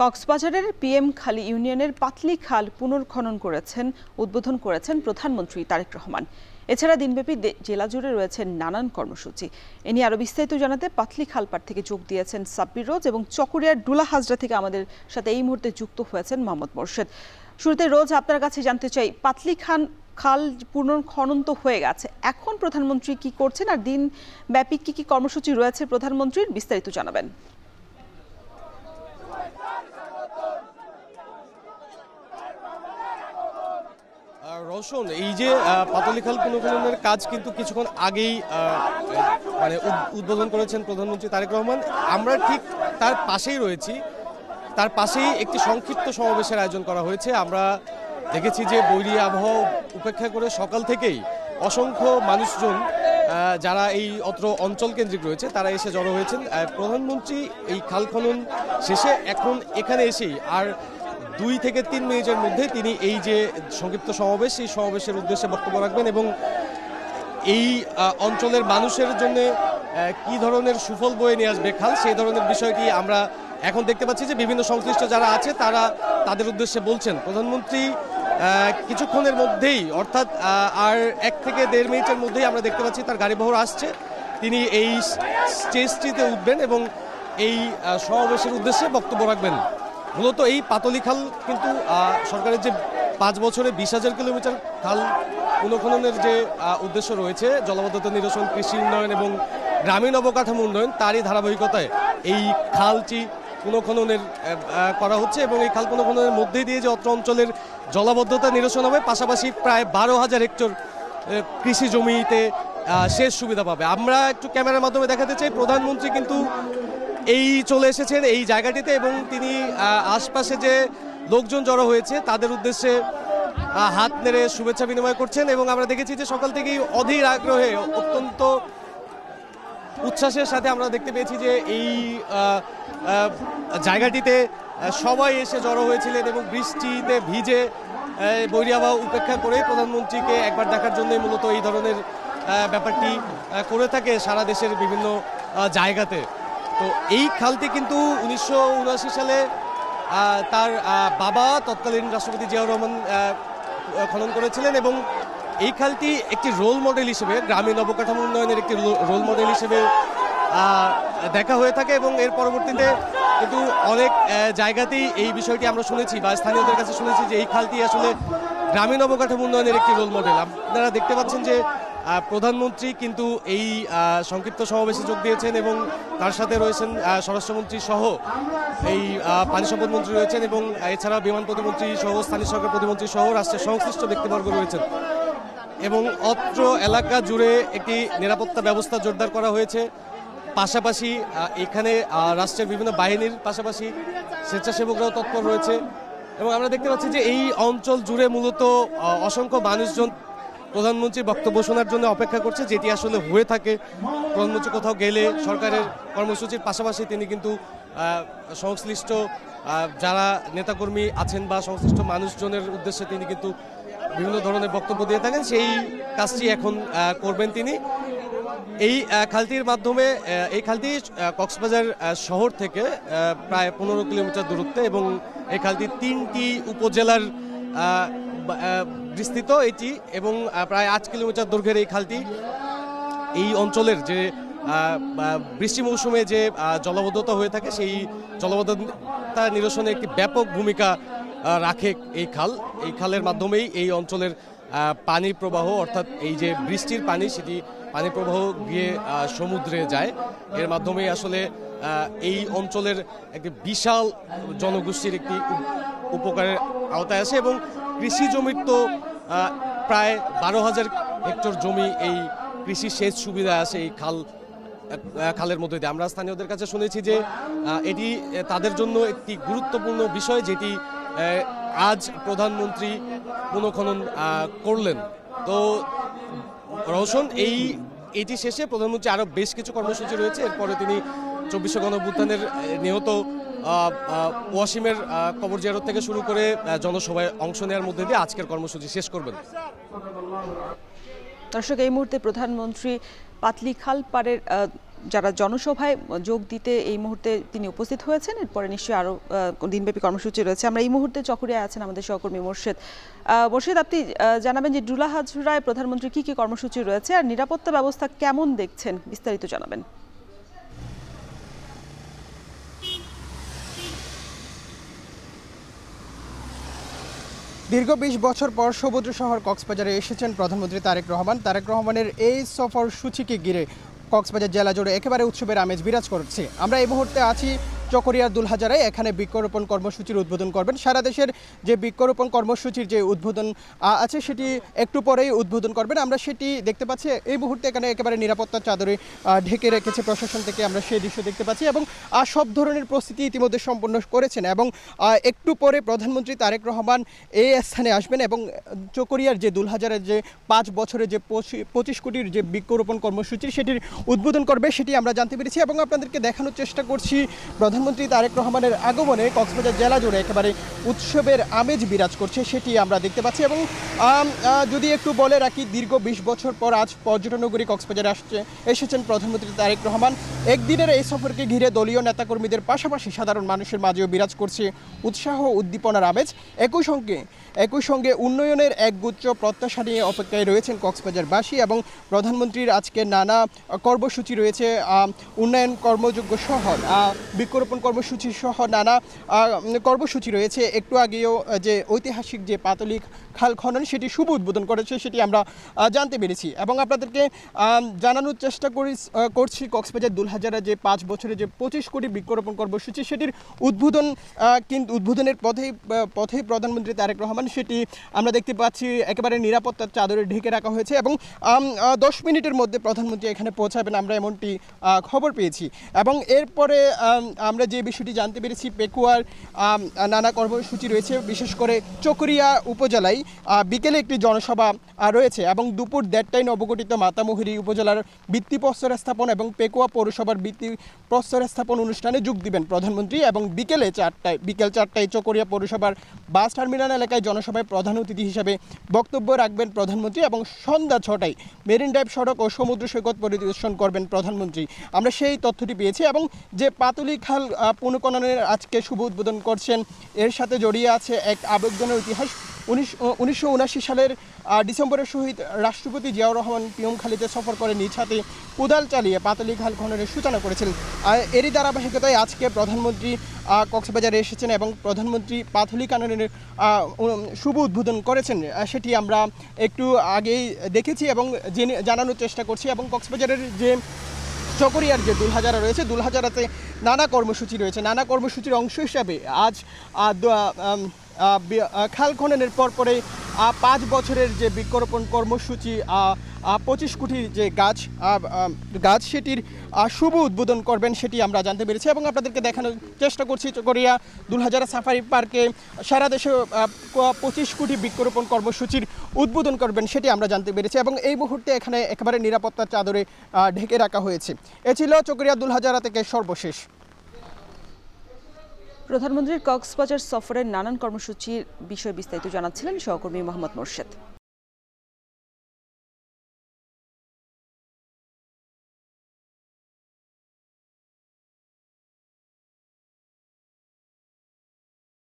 কক্সবাজারের পিএম খালি ইউনিয়নের পাতলি খাল উদ্বোধন করেছেন প্রধানমন্ত্রী তারেক রহমান। এছাড়া দিনব্যাপী জেলা জুড়ে রয়েছে নানান কর্মসূচি। এ নিয়ে আরো বিস্তারিত জানাতে পাতলি খালপাড় থেকে যোগ দিয়েছেন সাব্বির রোজ এবং চকরিয়ার ডুলা হাজরা থেকে আমাদের সাথে এই মুহূর্তে যুক্ত হয়েছেন মোহাম্মদ মোর্শেদ। শুরুতে রোজ আপনার কাছে জানতে চাই, পাতলি খাল পুনর্খনন তো হয়ে গেছে, এখন প্রধানমন্ত্রী কি করছেন আর দিনব্যাপী কি কর্মসূচি রয়েছে প্রধানমন্ত্রীর, বিস্তারিত জানাবেন। রওশন, এই যে পাতলি খাল পুনর্খননের কাজ কিন্তু কিছুক্ষণ আগেই মানে উদ্বোধন করেছেন প্রধানমন্ত্রী তারেক রহমান। আমরা ঠিক তার পাশেই রয়েছি, তার পাশেই একটি সংক্ষিপ্ত সমাবেশের আয়োজন করা হয়েছে। আমরা দেখেছি যে বৈরী আবহাওয়া উপেক্ষা করে সকাল থেকেই অসংখ্য মানুষজন যারা এই অত্র অঞ্চল কেন্দ্রিক রয়েছে তারা এসে জড়ো হয়েছেন। প্রধানমন্ত্রী এই খাল খনন শেষে এখন এখানে এসেই আর 2 থেকে 3 মিনিটের মধ্যে তিনি এই যে সংক্ষিপ্ত সমাবেশ, সেই সমাবেশের উদ্দেশ্যে বক্তব্য রাখবেন এবং এই অঞ্চলের মানুষের জন্য কি ধরনের সুফল বয়ে নিয়ে আসবে খাল, সেই ধরনের বিষয়টি আমরা এখন দেখতে পাচ্ছি যে বিভিন্ন সংশ্লিষ্ট যারা আছে তারা তাদের উদ্দেশ্যে বলছেন। প্রধানমন্ত্রী কিছুক্ষণের মধ্যেই, অর্থাৎ আর 1 থেকে 1.5 মিনিটের মধ্যেই আমরা দেখতে পাচ্ছি তার গাড়িবহর আসছে। তিনি এই স্টেজটিতে উঠবেন এবং এই সমাবেশের উদ্দেশ্যে বক্তব্য রাখবেন। মূলত এই পাতলি খাল কিন্তু সরকারের যে 5 বছরে 20,000 কিলোমিটার খাল পুনঃখননের যে উদ্দেশ্য রয়েছে, জলাবদ্ধতা নিরসন, কৃষি উন্নয়ন এবং গ্রামীণ অবকাঠামো উন্নয়ন, তারই ধারাবাহিকতায় এই খালটি পুনঃখননের করা হচ্ছে এবং এই খাল পুনঃখননের মধ্যে দিয়ে যে অত্র অঞ্চলের জলাবদ্ধতা নিরসন হবে, পাশাপাশি প্রায় 12,000 হেক্টর কৃষি জমিতে সেচ সুবিধা পাবে। আমরা একটু ক্যামেরার মাধ্যমে দেখাতে চাই, প্রধানমন্ত্রী কিন্তু এই চলে এসেছেন এই জায়গাটিতে এবং তিনি আশপাশে যে লোকজন জড়ো হয়েছে তাদের উদ্দেশ্যে হাত নেড়ে শুভেচ্ছা বিনিময় করছেন এবং আমরা দেখেছি যে সকাল থেকেই অধীর আগ্রহে, অত্যন্ত উচ্ছ্বাসের সাথে আমরা দেখতে পেয়েছি যে এই জায়গাটিতে সবাই এসে জড়ো হয়েছিলেন এবং বৃষ্টিতে ভিজে বৈরী আবহাওয়া উপেক্ষা করে প্রধানমন্ত্রীকে একবার দেখার জন্যই মূলত এই ধরনের ব্যাপারটি করে থাকে সারা দেশের বিভিন্ন জায়গাতে। তো এই খালটি কিন্তু 1979 সালে তার বাবা তৎকালীন রাষ্ট্রপতি জিয়াউর রহমান খনন করেছিলেন এবং এই খালটি একটি রোল মডেল হিসেবে, গ্রামীণ অবকাঠামো উন্নয়নের একটি রোল মডেল হিসেবে দেখা হয়ে থাকে এবং এর পরবর্তীতে কিন্তু অনেক জায়গাতেই এই বিষয়টি আমরা শুনেছি বা স্থানীয়দের কাছে শুনেছি যে এই খালটি আসলে গ্রামীণ অবকাঠামো উন্নয়নের একটি রোল মডেল। আপনারা দেখতে পাচ্ছেন যে প্রধানমন্ত্রী কিন্তু এই সংক্ষিপ্ত সমাবেশে যোগ দিয়েছেন এবং তার সাথে রয়েছেন স্বরাষ্ট্রমন্ত্রী সহ এই পানি সম্পদ মন্ত্রী রয়েছেন এবং এছাড়া বিমান প্রতিমন্ত্রী সহ, স্থানীয় সরকার প্রতিমন্ত্রী সহ রাষ্ট্রের সংশ্লিষ্ট ব্যক্তিবর্গ রয়েছেন এবং অত্র এলাকা জুড়ে একটি নিরাপত্তা ব্যবস্থা জোরদার করা হয়েছে। পাশাপাশি এখানে রাষ্ট্রের বিভিন্ন বাহিনীর পাশাপাশি স্বেচ্ছাসেবকরাও তৎপর রয়েছে এবং আমরা দেখতে পাচ্ছি যে এই অঞ্চল জুড়ে মূলত অসংখ্য মানুষজন প্রধানমন্ত্রীর বক্তব্য শোনার জন্য অপেক্ষা করছে, যেটি আসলে হয়ে থাকে। প্রধানমন্ত্রী কোথাও গেলে সরকারের কর্মসূচির পাশাপাশি তিনি কিন্তু সংশ্লিষ্ট যারা নেতাকর্মী আছেন বা সংশ্লিষ্ট মানুষজনের উদ্দেশ্যে তিনি কিন্তু বিভিন্ন ধরনের বক্তব্য দিয়ে থাকেন, সেই কাজটি এখন করবেন তিনি। এই খালটির মাধ্যমে, এই খালটি কক্সবাজার শহর থেকে প্রায় 15 কিলোমিটার দূরত্বে এবং এই খালটি 3টি উপজেলার বিস্তৃত এটি এবং প্রায় 8 কিলোমিটার দৈর্ঘ্যের এই খালটি এই অঞ্চলের যে বৃষ্টি মৌসুমে যে জলাবদ্ধতা হয়ে থাকে সেই জলাবদ্ধতা নিরসনে একটি ব্যাপক ভূমিকা রাখে এই খাল। এই খালের মাধ্যমেই এই অঞ্চলের পানি প্রবাহ, অর্থাৎ এই যে বৃষ্টির পানি, সেটি পানি প্রবাহ গিয়ে সমুদ্রে যায়। এর মাধ্যমেই আসলে এই অঞ্চলের একটি বিশাল জনগোষ্ঠীর একটি উপকারের আওতায় আসে এবং কৃষি জমির তো প্রায় 12,000 হেক্টর জমি এই কৃষি সেচ সুবিধা আসে এই খালের মধ্যে দিয়ে। আমরা স্থানীয়দের কাছে শুনেছি যে এটি তাদের জন্য একটি গুরুত্বপূর্ণ বিষয়, যেটি আজ প্রধানমন্ত্রী পুনঃখনন করলেন। তো রওশন, এটি শেষে প্রধানমন্ত্রী আরও বেশ কিছু কর্মসূচি রয়েছে। এরপরে তিনি 24শে গণঅভ্যুত্থানের নিহত ওয়াসিমের কবর জিয়ারত থেকে শুরু করে জনসভায় অংশ নেওয়ার মধ্যে দিয়ে আজকের কর্মসূচি শেষ করবেন। দর্শক, এই মুহূর্তে প্রধানমন্ত্রী পাতলি খাল পাড়ের যারা জনসভায় যোগ দিতে এই মুহূর্তে তিনি উপস্থিত হয়েছেন। এরপরে নিশ্চয়ই আরও দিনব্যাপী কর্মসূচি রয়েছে। আমরা এই মুহূর্তে চকরিয়ায় আছেন আমাদের সহকর্মী মোর্শেদ। মোর্শেদ, আপনি জানাবেন যে ডুলা হাজরায় প্রধানমন্ত্রী কি কি কর্মসূচি রয়েছে আর নিরাপত্তা ব্যবস্থা কেমন দেখছেন, বিস্তারিত জানাবেন। দীর্ঘ ২০ বছর পর সমুদ্র শহর কক্সবাজারে এসেছেন প্রধানমন্ত্রী তারেক রহমান। তারেক রহমানের এই সফর সূচিকে ঘিরে কক্সবাজার জেলা জুড়ে একেবারে উৎসবের আমেজ বিরাজ করছে। আমরা এই মুহূর্তে আছি চকরিয়ার দুলহাজারায়। এখানে বৃক্ষরোপণ কর্মসূচির উদ্বোধন করবেন। সারা দেশের যে বৃক্ষরোপণ কর্মসূচির যে উদ্বোধন আছে সেটি একটু পরেই উদ্বোধন করবেন। আমরা সেটি দেখতে পাচ্ছি এই মুহূর্তে এখানে একেবারে নিরাপত্তার চাদরে ঢেকে রেখেছে প্রশাসন থেকে, আমরা সেই দৃশ্য দেখতে পাচ্ছি এবং সব ধরনের প্রস্তুতি ইতিমধ্যে সম্পন্ন করেছেন এবং একটু পরে প্রধানমন্ত্রী তারেক রহমান এই স্থানে আসবেন এবং চকরিয়ার যে দুলহাজারের যে 5 বছরের যে 25 কোটির যে বৃক্ষরোপণ কর্মসূচি সেটির উদ্বোধন করবে সেটি আমরা জানতে পেরেছি এবং আপনাদেরকে দেখানোর চেষ্টা করছি। প্রধানমন্ত্রী তারেক রহমানের আগমনে কক্সবাজার জেলা জুড়ে একেবারে উৎসবের আমেজ বিরাজ করছে সেটি আমরা দেখতে পাচ্ছি এবং যদি একটু বলে রাখি, দীর্ঘ 20 বছর পর আজ পর্যটন নগরী কক্সবাজারে এসেছেন প্রধানমন্ত্রী তারেক রহমান। একদিনের এই সফরকে ঘিরে দলীয় নেতাকর্মীদের পাশাপাশি সাধারণ মানুষের মাঝেও বিরাজ করছে উৎসাহ উদ্দীপনার আমেজ। একই সঙ্গে উন্নয়নের একগুচ্ছ প্রত্যাশা নিয়ে অপেক্ষায় রয়েছেন কক্সবাজারবাসী এবং প্রধানমন্ত্রীর আজকে নানা কর্মসূচি রয়েছে, উন্নয়ন কর্মযোগ্য শহর, বৃক্ষরোপণ কর্মসূচি সহ নানা কর্মসূচি রয়েছে। একটু আগেও যে ঐতিহাসিক যে পাতলি খাল খনন সেটি শুভ উদ্বোধন করেছে সেটি আমরা জানতে পেরেছি এবং আপনাদেরকে জানানোর চেষ্টা করছি কক্সবাজার দুলহাজারা যে 5 বছরে যে 25 কোটি বৃক্ষরোপণ কর্মসূচি সেটির উদ্বোধনের পথেই প্রধানমন্ত্রী তারেক রহমান সেটি আমরা দেখতে পাচ্ছি একেবারে নিরাপত্তার চাদরে ঢেকে রাখা হয়েছে এবং 10 মিনিটের মধ্যে প্রধানমন্ত্রী এখানে পৌঁছাবেন, আমরা এমনটি খবর পেয়েছি। এবং এরপরে আমরা যে বিষয়টি জানতে পেরেছি, পেকুয়ার নানা কর্মসূচি রয়েছে, বিশেষ করে চকরিয়া উপজেলায় বিকেলে একটি জনসভা রয়েছে এবং দুপুর 1:30টায় নবগঠিত মাতামুহুরী উপজেলার ভিত্তিপ্রস্তর স্থাপন এবং পেকুয়া পৌরসভার ভিত্তিপ্রস্তর স্থাপন অনুষ্ঠানে যোগ দিবেন প্রধানমন্ত্রী এবং বিকেল 4টায় চকরিয়া পৌরসভার বাস টার্মিনাল এলাকায় জনসভায় প্রধান অতিথি হিসেবে বক্তব্য রাখবেন প্রধানমন্ত্রী এবং সন্ধ্যা 6টায় মেরিন ড্রাইভ সড়ক ও সমুদ্র সৈকত পরিদর্শন করবেন প্রধানমন্ত্রী। আমরা সেই তথ্যটি পেয়েছি এবং যে পাতলি খাল পুনঃখননের আজকে শুভ উদ্বোধন করছেন এর সাথে জড়িয়ে আছে এক আবেগজনক ইতিহাস। 1979 সালের ডিসেম্বরের শহীদ রাষ্ট্রপতি জিয়াউর রহমান পিয়মখালীতে সফর করে নিজ হাতে কোদাল চালিয়ে পাতলি খাল খননের সূচনা করেছিলেন। এরই ধারাবাহিকতায় আজকে প্রধানমন্ত্রী কক্সবাজারে এসেছেন এবং প্রধানমন্ত্রী পাতলি খননের শুভ উদ্বোধন করেছেন সেটি আমরা একটু আগেই দেখেছি এবং জানানোর চেষ্টা করছি। এবং কক্সবাজারের যে চকরিয়ার যে দুলহাজারা রয়েছে, দুলহাজারাতে নানা কর্মসূচি রয়েছে। নানা কর্মসূচির অংশ হিসাবে আজ খাল খননের পরে 5 বছরের যে বৃক্ষরোপণ কর্মসূচি 25 কোটির যে গাছ সেটির শুভ উদ্বোধন করবেন সেটি আমরা জানতে পেরেছি এবং আপনাদেরকে দেখানোর চেষ্টা করছি। চকরিয়া দুলহাজারা সাফারি পার্কে সারা দেশে 25 কোটি বৃক্ষরোপণ কর্মসূচির উদ্বোধন করবেন সেটি আমরা জানতে পেরেছি এবং এই মুহূর্তে এখানে একেবারে নিরাপত্তার চাদরে ঢেকে রাখা হয়েছে। এ ছিল চকরিয়া দুলহাজারা থেকে সর্বশেষ। প্রধানমন্ত্রীর কক্সবাজার সফরের নানান কর্মসূচির বিষয়ে বিস্তারিত জানাচ্ছিলেন সহকর্মী মোহাম্মদ মোর্শেদ।